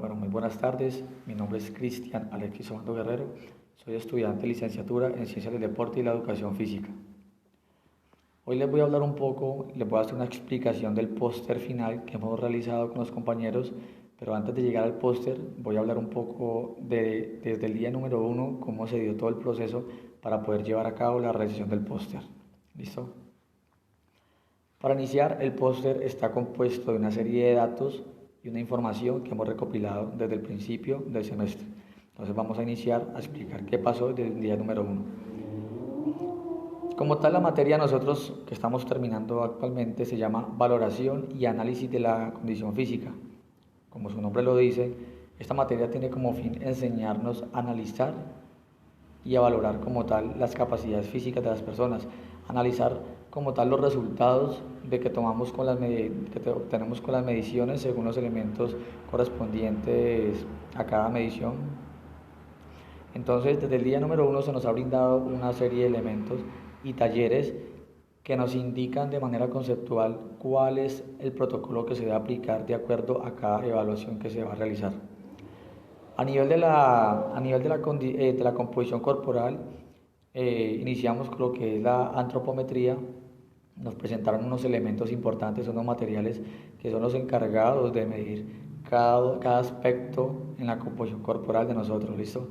Bueno, muy buenas tardes. Mi nombre es Cristian Alexis Obando Guerrero. Soy estudiante de licenciatura en Ciencias del Deporte y la Educación Física. Hoy les voy a hablar un poco, les voy a hacer una explicación del póster final que hemos realizado con los compañeros, pero antes de llegar al póster voy a hablar un poco desde el día número 1, cómo se dio todo el proceso para poder llevar a cabo la realización del póster. ¿Listo? Para iniciar, el póster está compuesto de una serie de datos y una información que hemos recopilado desde el principio del semestre. Entonces vamos a iniciar a explicar qué pasó desde el día número 1. Como tal, la materia nosotros que estamos terminando actualmente se llama Valoración y Análisis de la Condición Física. Como su nombre lo dice, esta materia tiene como fin enseñarnos a analizar y a valorar como tal las capacidades físicas de las personas, analizar como tal los resultados de que tomamos que obtenemos con las mediciones según los elementos correspondientes a cada medición. Entonces, desde el día número 1 se nos ha brindado una serie de elementos y talleres que nos indican de manera conceptual cuál es el protocolo que se debe aplicar de acuerdo a cada evaluación que se va a realizar. A nivel de la composición corporal, iniciamos con lo que es la antropometría. Nos presentaron unos elementos importantes, unos materiales que son los encargados de medir cada aspecto en la composición corporal de nosotros, ¿listo?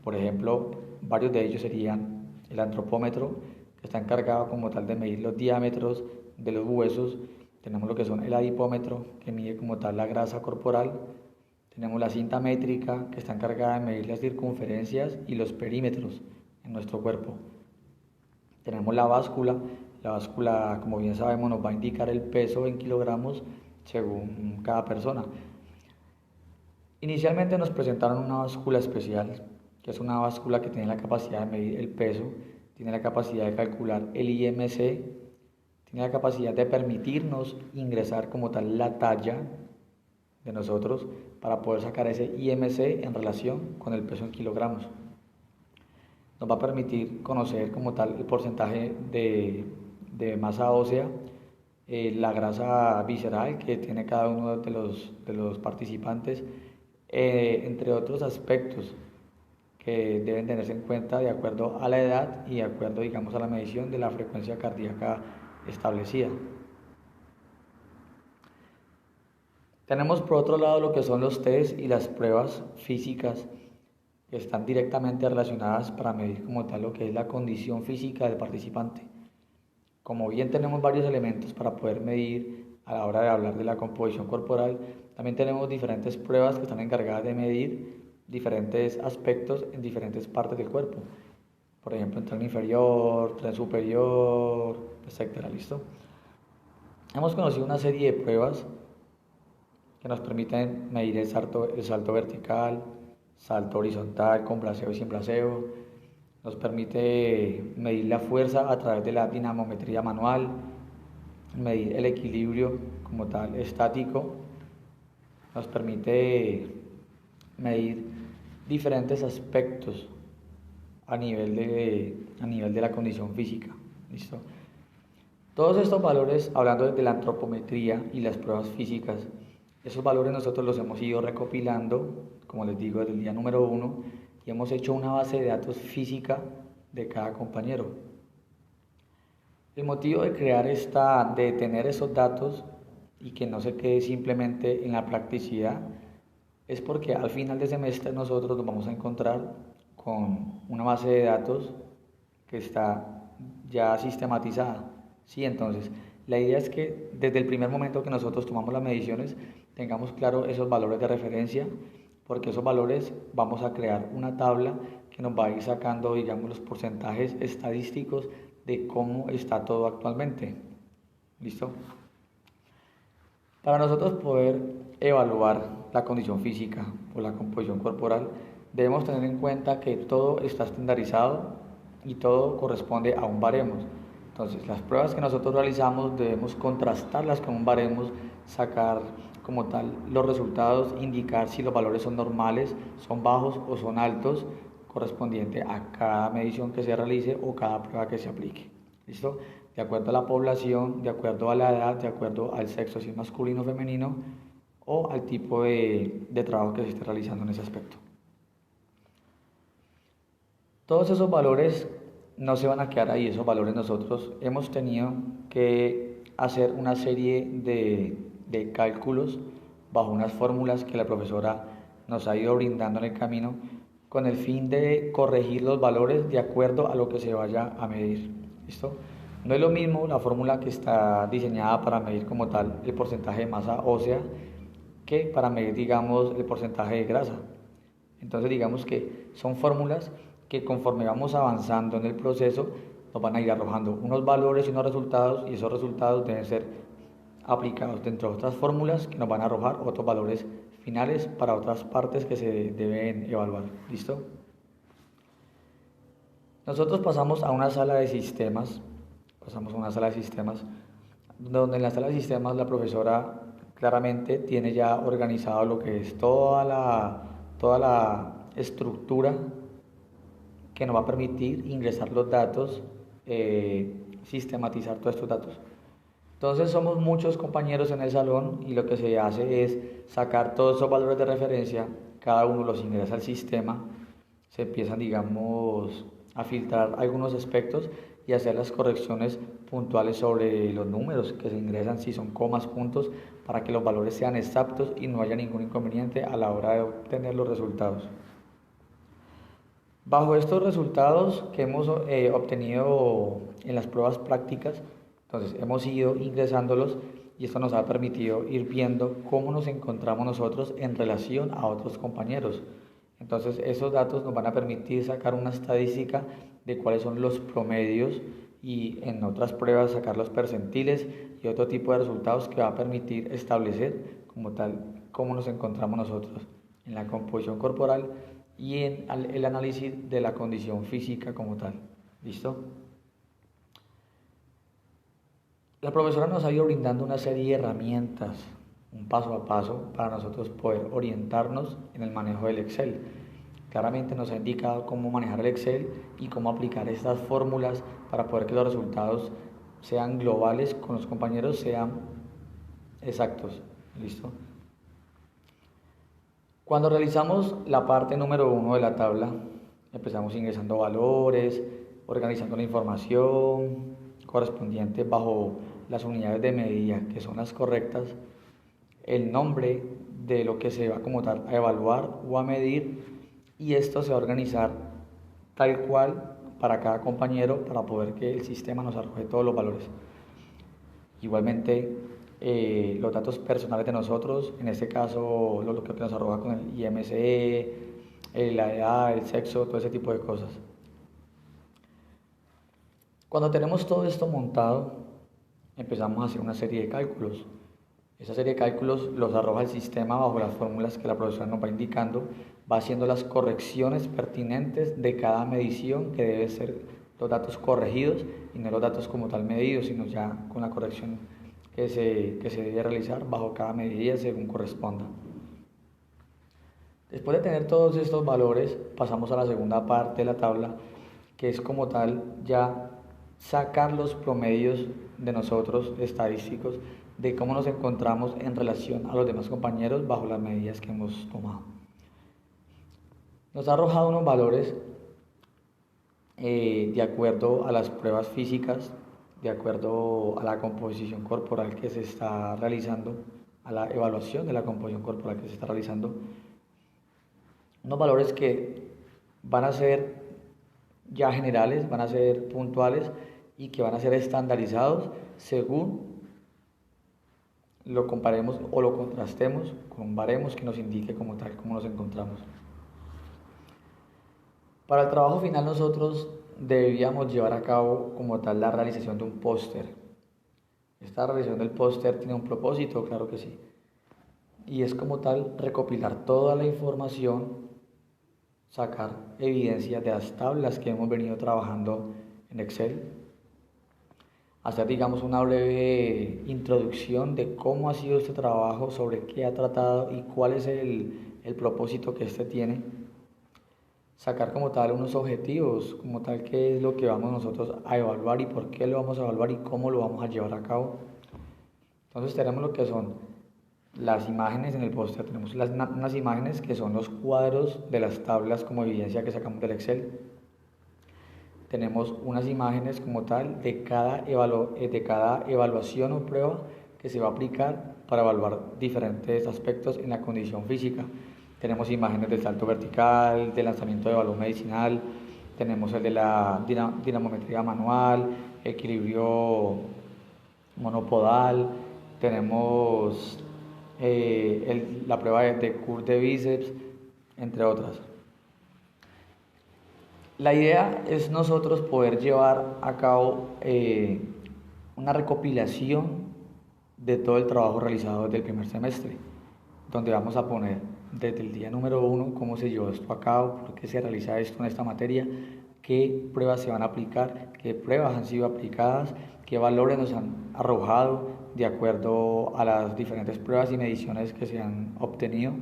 Por ejemplo, varios de ellos serían el antropómetro, que está encargado como tal de medir los diámetros de los huesos. Tenemos lo que son el adipómetro, que mide como tal la grasa corporal. Tenemos la cinta métrica, que está encargada de medir las circunferencias y los perímetros en nuestro cuerpo. Tenemos la báscula, como bien sabemos, nos va a indicar el peso en kilogramos según cada persona. Inicialmente nos presentaron una báscula especial, que es una báscula que tiene la capacidad de medir el peso, tiene la capacidad de calcular el IMC, tiene la capacidad de permitirnos ingresar como tal la talla de nosotros para poder sacar ese IMC en relación con el peso en kilogramos. Nos va a permitir conocer como tal el porcentaje de masa ósea, la grasa visceral que tiene cada uno de los participantes, entre otros aspectos que deben tenerse en cuenta de acuerdo a la edad y de acuerdo, digamos, a la medición de la frecuencia cardíaca establecida. Tenemos por otro lado lo que son los test y las pruebas físicas que están directamente relacionadas para medir como tal lo que es la condición física del participante. Como bien tenemos varios elementos para poder medir a la hora de hablar de la composición corporal, también tenemos diferentes pruebas que están encargadas de medir diferentes aspectos en diferentes partes del cuerpo. Por ejemplo, en tren inferior, tren superior, etcétera. ¿Listo? Hemos conocido una serie de pruebas que nos permiten medir el salto vertical, salto horizontal con placebo y sin placebo. Nos permite medir la fuerza a través de la dinamometría manual, medir el equilibrio como tal estático. Nos permite medir diferentes aspectos a nivel de la condición física. ¿Listo? Todos estos valores, hablando de la antropometría y las pruebas físicas, esos valores nosotros los hemos ido recopilando, como les digo, desde el día número 1 y hemos hecho una base de datos física de cada compañero. El motivo de de tener esos datos y que no se quede simplemente en la practicidad es porque al final de semestre nosotros nos vamos a encontrar con una base de datos que está ya sistematizada. ¿Sí? Entonces, la idea es que desde el primer momento que nosotros tomamos las mediciones tengamos claro esos valores de referencia, porque esos valores vamos a crear una tabla que nos va a ir sacando, digamos, los porcentajes estadísticos de cómo está todo actualmente. ¿Listo? Para nosotros poder evaluar la condición física o la composición corporal, debemos tener en cuenta que todo está estandarizado y todo corresponde a un baremo. Entonces, las pruebas que nosotros realizamos debemos contrastarlas con un baremo, sacar como tal los resultados, indicar si los valores son normales, son bajos o son altos, correspondiente a cada medición que se realice o cada prueba que se aplique. ¿Listo? De acuerdo a la población, de acuerdo a la edad, de acuerdo al sexo, si es masculino o femenino, o al tipo de trabajo que se esté realizando en ese aspecto. Todos esos valores no se van a quedar ahí, esos valores nosotros hemos tenido que hacer una serie de cálculos bajo unas fórmulas que la profesora nos ha ido brindando en el camino con el fin de corregir los valores de acuerdo a lo que se vaya a medir. ¿Listo? No es lo mismo la fórmula que está diseñada para medir como tal el porcentaje de masa ósea que para medir, digamos, el porcentaje de grasa. Entonces, digamos que son fórmulas que conforme vamos avanzando en el proceso nos van a ir arrojando unos valores y unos resultados, y esos resultados deben ser aplicados dentro de otras fórmulas que nos van a arrojar otros valores finales para otras partes que se deben evaluar. ¿Listo? Nosotros pasamos a una sala de sistemas, donde en la sala de sistemas la profesora claramente tiene ya organizado lo que es toda la estructura que nos va a permitir ingresar los datos, sistematizar todos estos datos. Entonces somos muchos compañeros en el salón y lo que se hace es sacar todos esos valores de referencia, cada uno los ingresa al sistema, se empiezan, digamos, a filtrar algunos aspectos y hacer las correcciones puntuales sobre los números que se ingresan, si son comas, puntos, para que los valores sean exactos y no haya ningún inconveniente a la hora de obtener los resultados. Bajo estos resultados que hemos obtenido en las pruebas prácticas, entonces hemos ido ingresándolos y esto nos ha permitido ir viendo cómo nos encontramos nosotros en relación a otros compañeros. Entonces esos datos nos van a permitir sacar una estadística de cuáles son los promedios y en otras pruebas sacar los percentiles y otro tipo de resultados que va a permitir establecer como tal cómo nos encontramos nosotros en la composición corporal y en el análisis de la condición física como tal. ¿Listo? La profesora nos ha ido brindando una serie de herramientas, un paso a paso, para nosotros poder orientarnos en el manejo del Excel. Claramente nos ha indicado cómo manejar el Excel y cómo aplicar estas fórmulas para poder que los resultados sean globales con los compañeros, sean exactos. ¿Listo? Cuando realizamos la parte número 1 de la tabla, empezamos ingresando valores, organizando la información correspondiente bajo las unidades de medida que son las correctas, el nombre de lo que se va como tal a evaluar o a medir, y esto se va a organizar tal cual para cada compañero para poder que el sistema nos arroje todos los valores. Igualmente, los datos personales de nosotros, en este caso lo que nos arroja con el IMC, la edad, el sexo, todo ese tipo de cosas. Cuando tenemos todo esto montado, empezamos a hacer una serie de cálculos. Esa serie de cálculos los arroja el sistema bajo las fórmulas que la profesora nos va indicando, va haciendo las correcciones pertinentes de cada medición, que debe ser los datos corregidos y no los datos como tal medidos, sino ya con la corrección que se debe realizar bajo cada medida según corresponda. Después de tener todos estos valores, pasamos a la segunda parte de la tabla, que es como tal ya sacar los promedios de nosotros estadísticos de cómo nos encontramos en relación a los demás compañeros bajo las medidas que hemos tomado. Nos ha arrojado unos valores de acuerdo a las pruebas físicas, de acuerdo a la composición corporal que se está realizando, a la evaluación de la composición corporal que se está realizando, unos valores que van a ser ya generales, van a ser puntuales y que van a ser estandarizados según lo comparemos o lo contrastemos con un baremos que nos indique como tal cómo nos encontramos. Para el trabajo final nosotros debíamos llevar a cabo como tal la realización de un póster. Esta realización del póster tiene un propósito, claro que sí, y es como tal recopilar toda la información, sacar evidencia de las tablas que hemos venido trabajando en Excel, hacer, digamos, una breve introducción de cómo ha sido este trabajo, sobre qué ha tratado y cuál es el propósito que este tiene, sacar como tal unos objetivos, como tal qué es lo que vamos nosotros a evaluar y por qué lo vamos a evaluar y cómo lo vamos a llevar a cabo. Entonces tenemos lo que son las imágenes en el póster. Tenemos unas imágenes que son los cuadros de las tablas como evidencia que sacamos del Excel. Tenemos unas imágenes como tal de cada evaluación o prueba que se va a aplicar para evaluar diferentes aspectos en la condición física. Tenemos imágenes del salto vertical, del lanzamiento de balón medicinal, tenemos el de la dinamometría manual, equilibrio monopodal, tenemos la prueba de curl de bíceps, entre otras. La idea es nosotros poder llevar a cabo una recopilación de todo el trabajo realizado desde el primer semestre, donde vamos a poner desde el día número 1 cómo se llevó esto a cabo, por qué se realiza esto en esta materia, qué pruebas se van a aplicar, qué pruebas han sido aplicadas, qué valores nos han arrojado de acuerdo a las diferentes pruebas y mediciones que se han obtenido,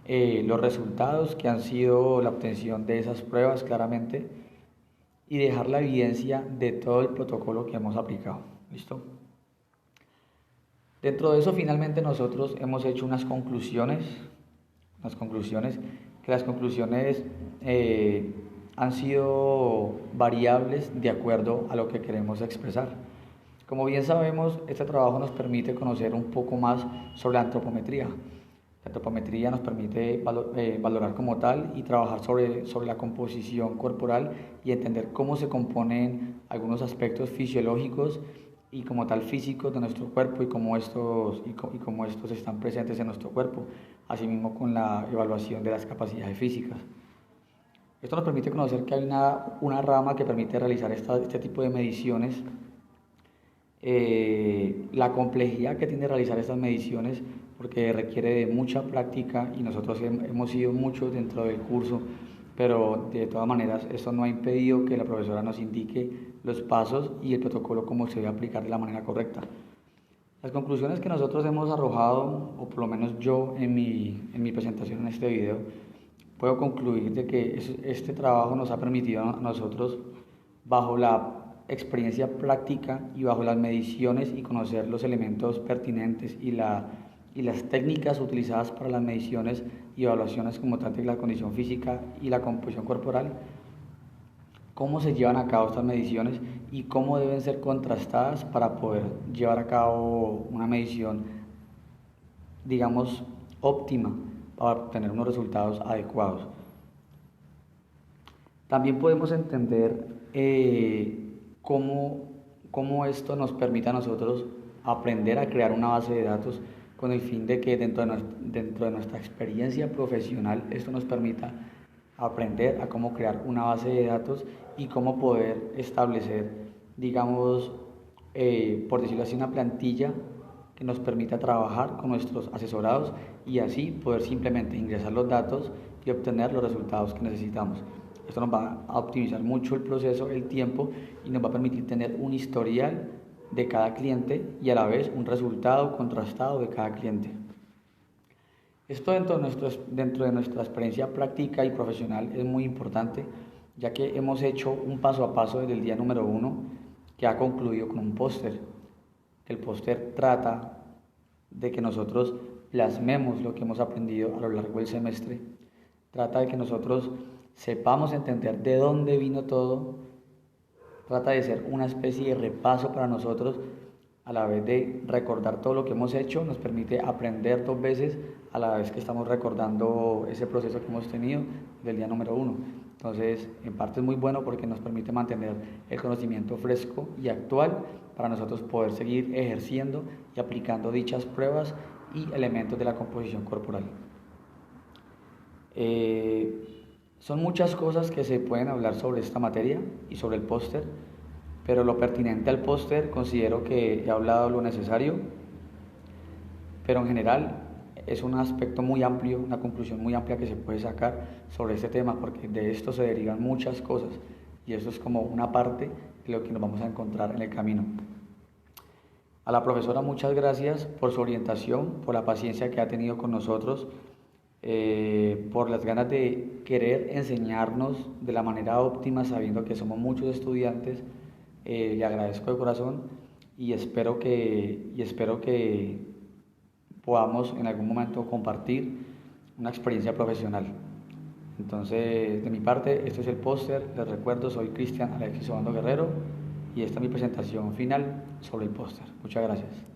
los resultados que han sido la obtención de esas pruebas claramente, y dejar la evidencia de todo el protocolo que hemos aplicado. ¿Listo? Dentro de eso, finalmente nosotros hemos hecho unas conclusiones, que las conclusiones han sido variables de acuerdo a lo que queremos expresar. Como bien sabemos, este trabajo nos permite conocer un poco más sobre la antropometría. La antropometría nos permite valorar como tal y trabajar sobre la composición corporal y entender cómo se componen algunos aspectos fisiológicos y como tal físicos de nuestro cuerpo y cómo estos están presentes en nuestro cuerpo, asimismo con la evaluación de las capacidades físicas. Esto nos permite conocer que hay una rama que permite realizar este tipo de mediciones. La complejidad que tiene realizar estas mediciones, porque requiere de mucha práctica y nosotros hemos ido mucho dentro del curso, pero de todas maneras esto no ha impedido que la profesora nos indique los pasos y el protocolo cómo se debe aplicar de la manera correcta. Las conclusiones que nosotros hemos arrojado, o por lo menos yo en mi presentación en este video, puedo concluir de que este trabajo nos ha permitido a nosotros, bajo la experiencia práctica y bajo las mediciones y conocer los elementos pertinentes y las técnicas utilizadas para las mediciones y evaluaciones como tal de la condición física y la composición corporal, cómo se llevan a cabo estas mediciones y cómo deben ser contrastadas para poder llevar a cabo una medición, digamos, óptima para obtener unos resultados adecuados. También podemos entender cómo esto nos permite a nosotros aprender a crear una base de datos con el fin de que dentro de nuestra experiencia profesional esto nos permita aprender a cómo crear una base de datos y cómo poder establecer, digamos, por decirlo así, una plantilla que nos permita trabajar con nuestros asesorados y así poder simplemente ingresar los datos y obtener los resultados que necesitamos. Esto nos va a optimizar mucho el proceso, el tiempo, y nos va a permitir tener un historial de cada cliente y a la vez un resultado contrastado de cada cliente. Esto dentro de nuestra experiencia práctica y profesional es muy importante, ya que hemos hecho un paso a paso desde el día número 1 que ha concluido con un póster. El póster trata de que nosotros plasmemos lo que hemos aprendido a lo largo del semestre, trata de que nosotros sepamos entender de dónde vino todo, trata de ser una especie de repaso para nosotros, a la vez de recordar todo lo que hemos hecho, nos permite aprender 2 veces a la vez que estamos recordando ese proceso que hemos tenido del día número 1. Entonces, en parte es muy bueno porque nos permite mantener el conocimiento fresco y actual para nosotros poder seguir ejerciendo y aplicando dichas pruebas y elementos de la composición corporal. Son muchas cosas que se pueden hablar sobre esta materia y sobre el póster, pero lo pertinente al póster considero que he hablado lo necesario, pero en general es un aspecto muy amplio, una conclusión muy amplia que se puede sacar sobre este tema, porque de esto se derivan muchas cosas y eso es como una parte de lo que nos vamos a encontrar en el camino. A la profesora muchas gracias por su orientación, por la paciencia que ha tenido con nosotros, por las ganas de querer enseñarnos de la manera óptima, sabiendo que somos muchos estudiantes. Le agradezco de corazón y espero que podamos en algún momento compartir una experiencia profesional. Entonces, de mi parte, este es el póster. Les recuerdo, soy Cristian Alexis Obando Guerrero y esta es mi presentación final sobre el póster. Muchas gracias.